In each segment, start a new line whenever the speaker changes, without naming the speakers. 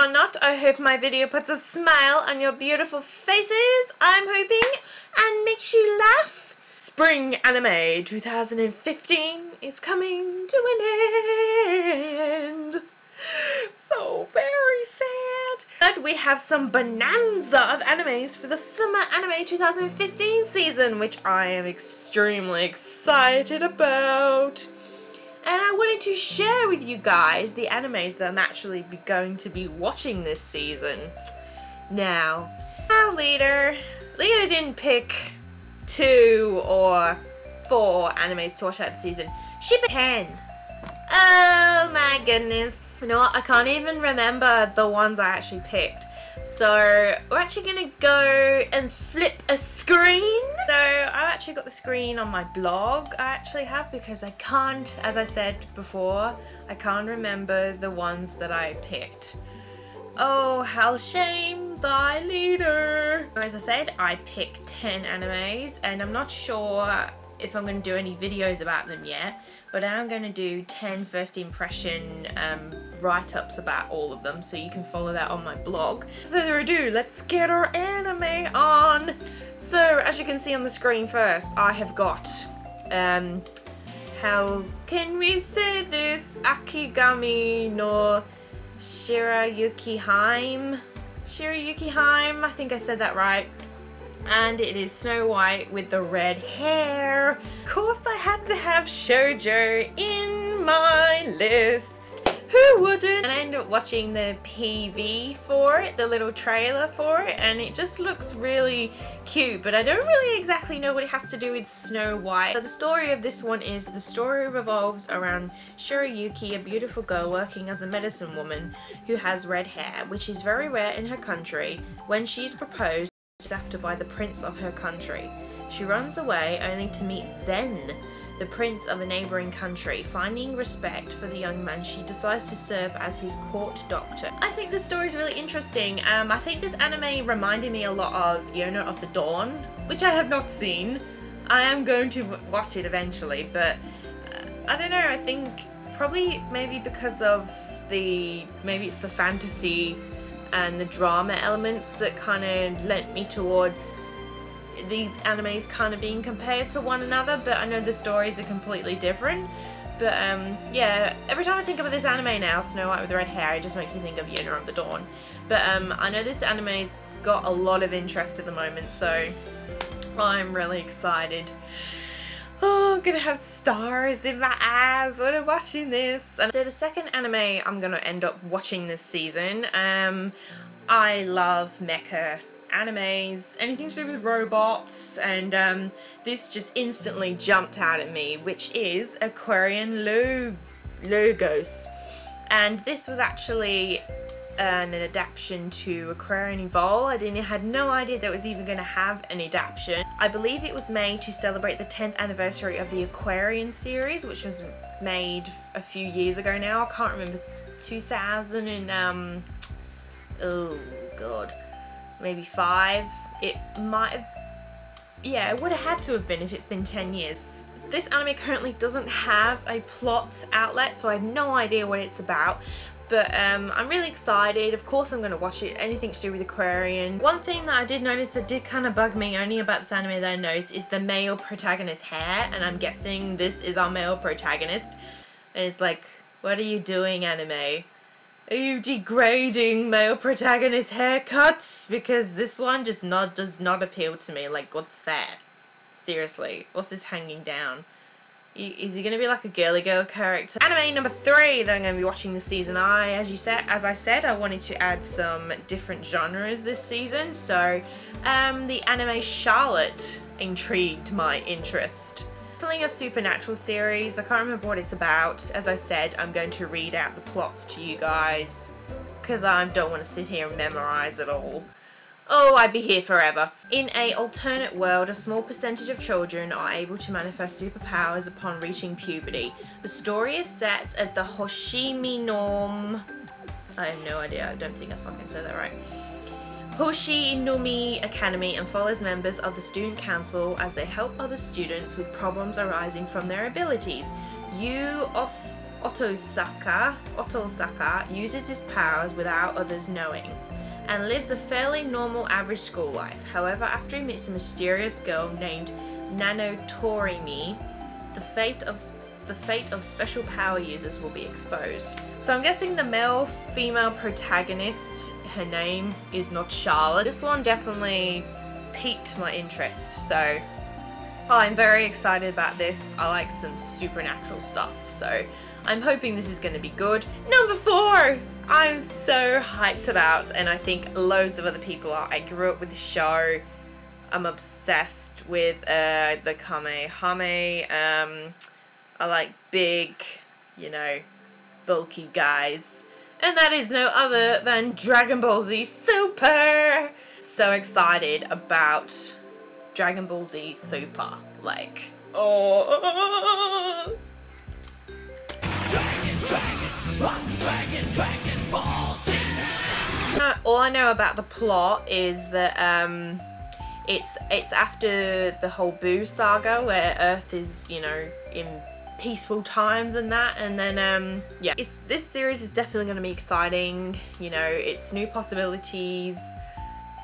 or not, I hope my video puts a smile on your beautiful faces, I'm hoping, and makes you laugh. Spring Anime 2015 is coming to an end. So very sad. But we have some bonanza of animes for the Summer Anime 2015 season, which I am extremely excited about. And I wanted to share with you guys the animes that I'm actually going to be watching this season. Now Lita didn't pick 2 or 4 animes to watch that season. She picked 10. Oh my goodness. You know what? I can't even remember the ones I actually picked. So we're actually going to go and flip a screen. So I've actually got the screen on my blog. I actually have, because I can't, as I said before, I can't remember the ones that I picked. Oh, how shame thy leader. As I said, I picked 10 animes, and I'm not sure if I'm going to do any videos about them yet, but I'm going to do 10 first impression write-ups about all of them, so you can follow that on my blog. Without further ado, let's get our anime on. So as you can see on the screen first, I have got how can we say this, Akigami no Shirayuki Haim, I think I said that right. And it is Snow White with the red hair. Of course I had to have shoujo in my list. Who wouldn't? And I ended up watching the PV for it, the little trailer for it, and it just looks really cute, but I don't really exactly know what it has to do with Snow White. So the story of this one is, the story revolves around Shirayuki, a beautiful girl working as a medicine woman who has red hair, which is very rare in her country. When she's proposed after by the prince of her country, she runs away only to meet Zen, the prince of a neighbouring country. Finding respect for the young man, she decides to serve as his court doctor. I think the story is really interesting. I think this anime reminded me a lot of Yona of the Dawn, which I have not seen. I am going to watch it eventually, but I don't know, I think probably maybe because of maybe it's the fantasy and the drama elements that kind of lent me towards these animes kind of being compared to one another, but I know the stories are completely different. But yeah, every time I think about this anime now, Snow White with red hair, it just makes me think of Yuna of the Dawn. But I know this anime's got a lot of interest at the moment, so I'm really excited. Oh, I'm gonna have stars in my eyes when I'm watching this. And so the second anime I'm gonna end up watching this season, I love mecha animes, anything to do with robots, and this just instantly jumped out at me, which is Aquarion Logos. And this was actually an adaptation to Aquarion Evolve. I had no idea that it was even going to have an adaptation. I believe it was made to celebrate the 10th anniversary of the Aquarion series, which was made a few years ago now. I can't remember, 2000 and oh god, maybe 5. It might have, yeah, it would have had to have been if it's been 10 years. This anime currently doesn't have a plot outlet, so I have no idea what it's about. But I'm really excited. Of course I'm going to watch it, anything to do with Aquarion. One thing that I did notice that did kind of bug me only about this anime that I noticed is the male protagonist hair, and I'm guessing this is our male protagonist. And it's like, what are you doing, anime? Are you degrading male protagonist haircuts? Because this one just does not appeal to me. Like, what's that? Seriously, what's this hanging down? Is he going to be like a girly girl character? Anime number 3 that I'm going to be watching this season. As I said, I wanted to add some different genres this season. So, the anime Charlotte intrigued my interest. Definitely a supernatural series. I can't remember what it's about. As I said, I'm going to read out the plots to you guys, because I don't want to sit here and memorize it all. Oh, I'd be here forever. In an alternate world, a small percentage of children are able to manifest superpowers upon reaching puberty. The story is set at the Hoshimi-nomi... I have no idea, I don't think I fucking said that right. Hoshimi Academy, and follows members of the student council as they help other students with problems arising from their abilities. Yu Otosaka uses his powers without others knowing and lives a fairly normal average school life. However, after he meets a mysterious girl named Nanotorimi, the fate of special power users will be exposed. So I'm guessing the male-female protagonist, her name is not Charlotte. This one definitely piqued my interest, so I'm very excited about this. I like some supernatural stuff, so I'm hoping this is going to be good. Number 4! I'm so hyped about, and I think loads of other people are. I grew up with the show. I'm obsessed with the Kamehame. I like big, you know, bulky guys. And that is no other than Dragon Ball Z Super! So excited about Dragon Ball Z Super. Like, oh! Dragon Ball Z! All I know about the plot is that it's after the whole Boo saga where Earth is, you know, in peaceful times and that, and then yeah, this series is definitely going to be exciting. You know, it's new possibilities,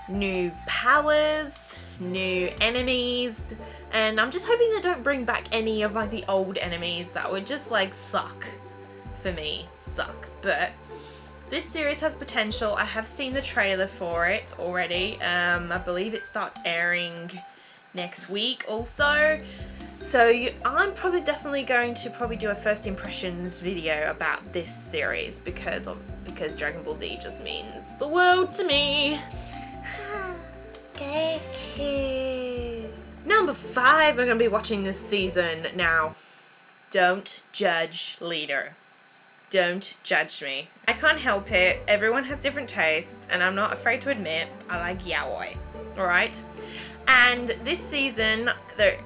new powers, new enemies, and I'm just hoping they don't bring back any of like the old enemies that would just like suck for me. But this series has potential. I have seen the trailer for it already. I believe it starts airing next week also. So I'm probably definitely going to do a first impressions video about this series because Dragon Ball Z just means the world to me. Number 5 we're going to be watching this season. Now, don't judge Lita. Don't judge me. I can't help it. Everyone has different tastes, and I'm not afraid to admit I like yaoi. Alright? And this season, there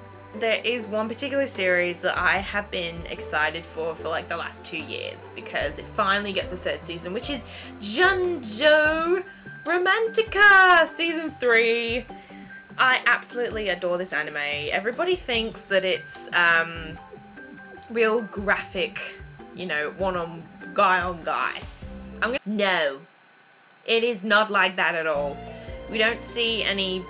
is one particular series that I have been excited for like the last 2 years because it finally gets a 3rd season, which is Junjo Romantica Season 3. I absolutely adore this anime. Everybody thinks that it's real graphic, you know, guy on guy. No, it is not like that at all. We don't see any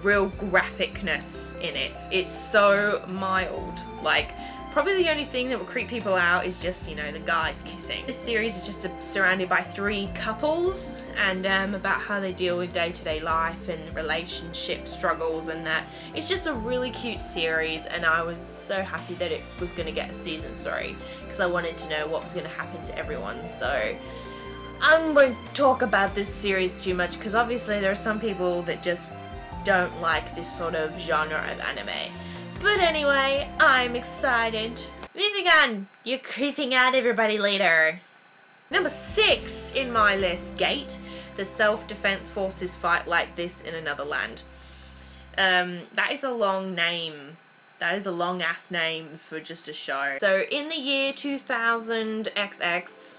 real graphicness in it. It's so mild. Like, probably the only thing that will creep people out is just, you know, the guys kissing. This series is just surrounded by 3 couples and about how they deal with day-to-day life and relationship struggles and that. It's just a really cute series, and I was so happy that it was going to get a season 3 because I wanted to know what was going to happen to everyone. So I won't talk about this series too much because obviously there are some people that just don't like this sort of genre of anime. But anyway, I'm excited. Moving on. You're creeping out everybody later. Number 6 in my list. Gate. The self-defense forces fight like this in another land. That is a long name. That is a long ass name for just a show. So in the year 2000 XX,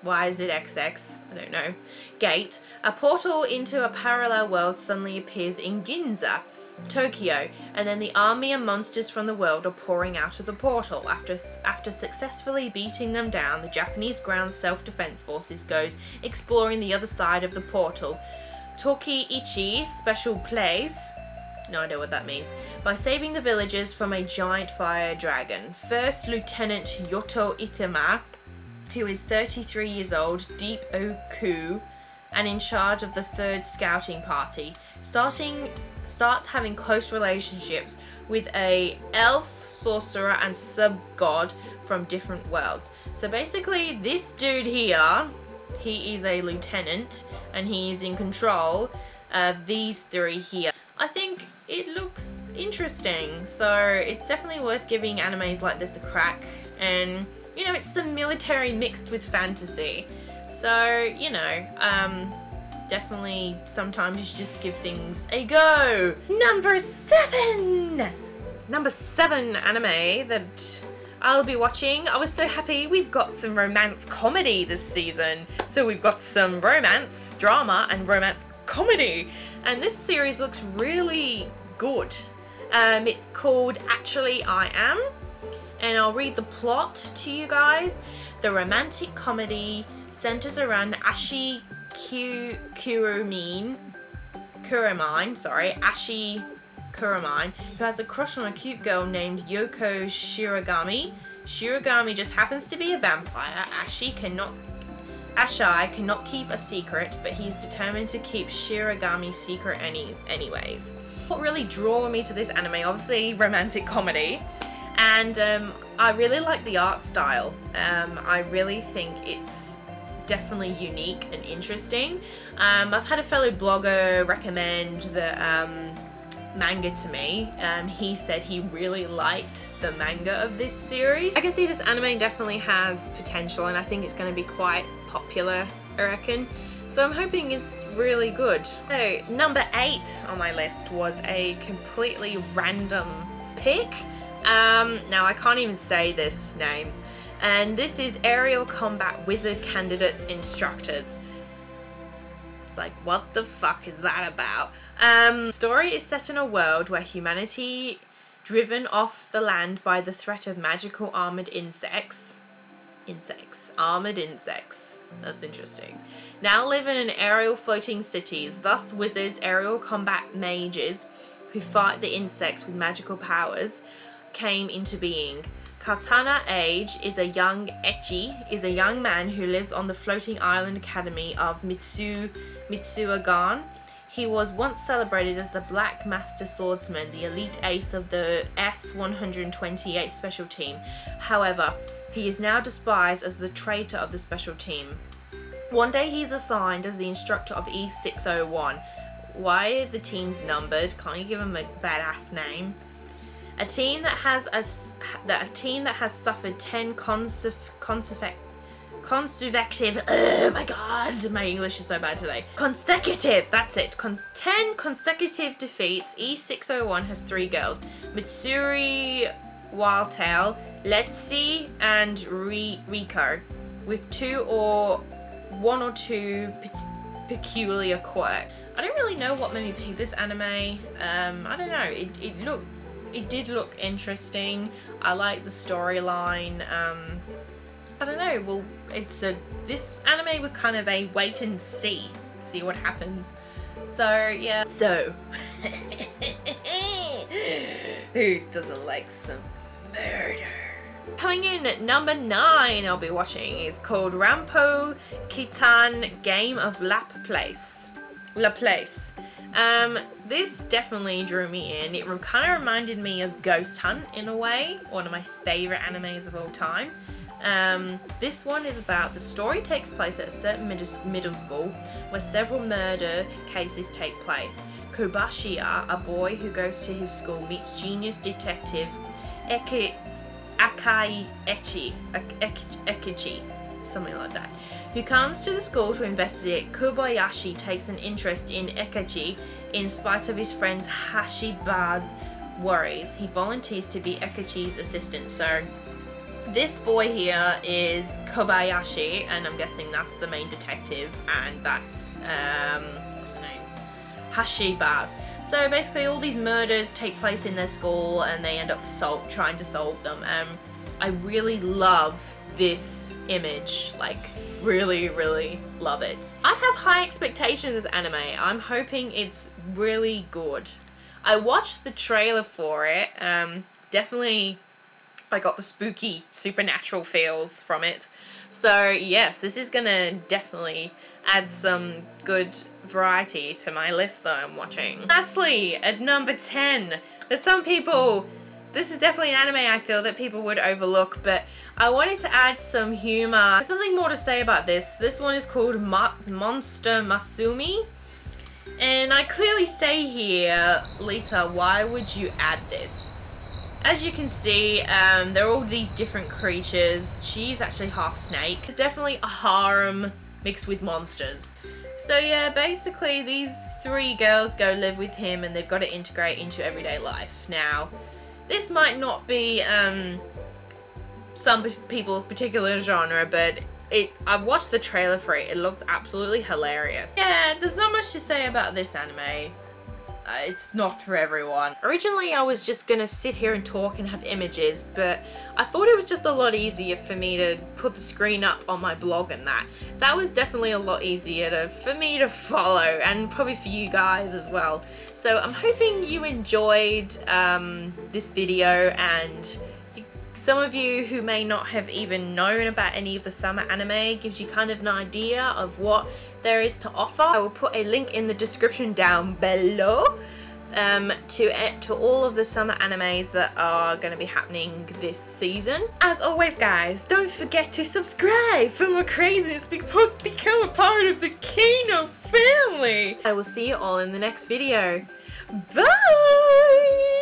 why is it XX? I don't know. Gate. A portal into a parallel world suddenly appears in Ginza, Tokyo, and then the army and monsters from the world are pouring out of the portal. After successfully beating them down, the Japanese ground self-defense forces goes exploring the other side of the portal. Toki-ichi, special place, no idea what that means, by saving the villagers from a giant fire dragon. First Lieutenant Yoto Itama, who is 33 years old, Deep Oku, and in charge of the 3rd scouting party, starts having close relationships with a elf, sorcerer, and sub-god from different worlds. So basically, this dude here, he is a lieutenant, and he is in control of these 3 here. I think it looks interesting, so it's definitely worth giving animes like this a crack. And, you know, it's some military mixed with fantasy. So, you know, definitely sometimes you should just give things a go. Number 7! Number 7 anime that I'll be watching. I was so happy. We've got some romance comedy this season. So we've got some romance drama and romance comedy. And this series looks really good. It's called Actually I Am. and I'll read the plot to you guys. The romantic comedy centers around Ashi Kuramine, who has a crush on a cute girl named Yoko Shiragami. Shiragami just happens to be a vampire. Ashi cannot keep a secret, but he's determined to keep Shiragami's secret anyways. What really drew me to this anime, obviously romantic comedy, and I really like the art style. I really think it's definitely unique and interesting. I've had a fellow blogger recommend the manga to me. He said he really liked the manga of this series. I can see this anime definitely has potential, and I think it's going to be quite popular, I reckon. So I'm hoping it's really good. So number 8 on my list was a completely random pick. Now I can't even say this name. And this is Aerial Combat Wizard Candidates Instructors. It's like, what the fuck is that about? The story is set in a world where humanity, driven off the land by the threat of magical armored insects, that's interesting, now live in aerial floating cities. Thus wizards, aerial combat mages who fight the insects with magical powers came into being. Katana Age is a young man who lives on the floating island academy of Mitsuagan. He was once celebrated as the Black Master Swordsman, the elite ace of the S-128 special team. However, he is now despised as the traitor of the special team. One day he's assigned as the instructor of E601. Why are the teams numbered? Can't you give him a badass name? A team that has suffered 10 consecutive. Oh my god, my English is so bad today. Consecutive, that's it. 10 consecutive defeats. E601 has 3 girls: Mitsuri, Wildtail, Letzi, and Riko, with one or two peculiar quirks. I don't really know what made me pick this anime. I don't know. It did look interesting. I like the storyline. I don't know. Well, this anime was kind of a wait and see what happens. So yeah. So who doesn't like some murder? Coming in at number 9, I'll be watching is called Rampo Kitan Game of La Place. This definitely drew me in. It kind of reminded me of Ghost Hunt in a way, one of my favorite animes of all time. This one is about, the story takes place at a certain middle school where several murder cases take place. Kobashiya, a boy who goes to his school, meets genius detective Ekichi, something like that, who comes to the school to investigate. Kobayashi takes an interest in Ekichi in spite of his friend Hashiba's worries. He volunteers to be Ekichi's assistant. So this boy here is Kobayashi, and I'm guessing that's the main detective, and that's what's her name? Hashiba's. So basically all these murders take place in their school and they end up trying to solve them. I really love this image, like really love it. I have high expectations of this anime. I'm hoping it's really good. I watched the trailer for it. Definitely I got the spooky supernatural feels from it. So yes, this is gonna definitely add some good variety to my list that I'm watching. Lastly, at number 10, there's some people, this is definitely an anime I feel that people would overlook, but I wanted to add some humor. There's something more to say about this. This one is called Monster Masumi. And I clearly say here, Lita, why would you add this? As you can see, there are all these different creatures. She's actually half snake. It's definitely a harem mixed with monsters. So yeah, basically these 3 girls go live with him and they've got to integrate into everyday life. Now, this might not be some people's particular genre, but I've watched the trailer for it. It looks absolutely hilarious. Yeah, there's not much to say about this anime. it's not for everyone. Originally I was just gonna sit here and talk and have images, but I thought it was just a lot easier for me to put the screen up on my blog and that. That was definitely a lot easier for me to follow, and probably for you guys as well. So I'm hoping you enjoyed this video, and some of you who may not have even known about any of the summer anime, gives you kind of an idea of what there is to offer. I will put a link in the description down below to all of the summer animes that are going to be happening this season. As always guys, don't forget to subscribe for more craziness, become a part of the Kino family. I will see you all in the next video. Bye!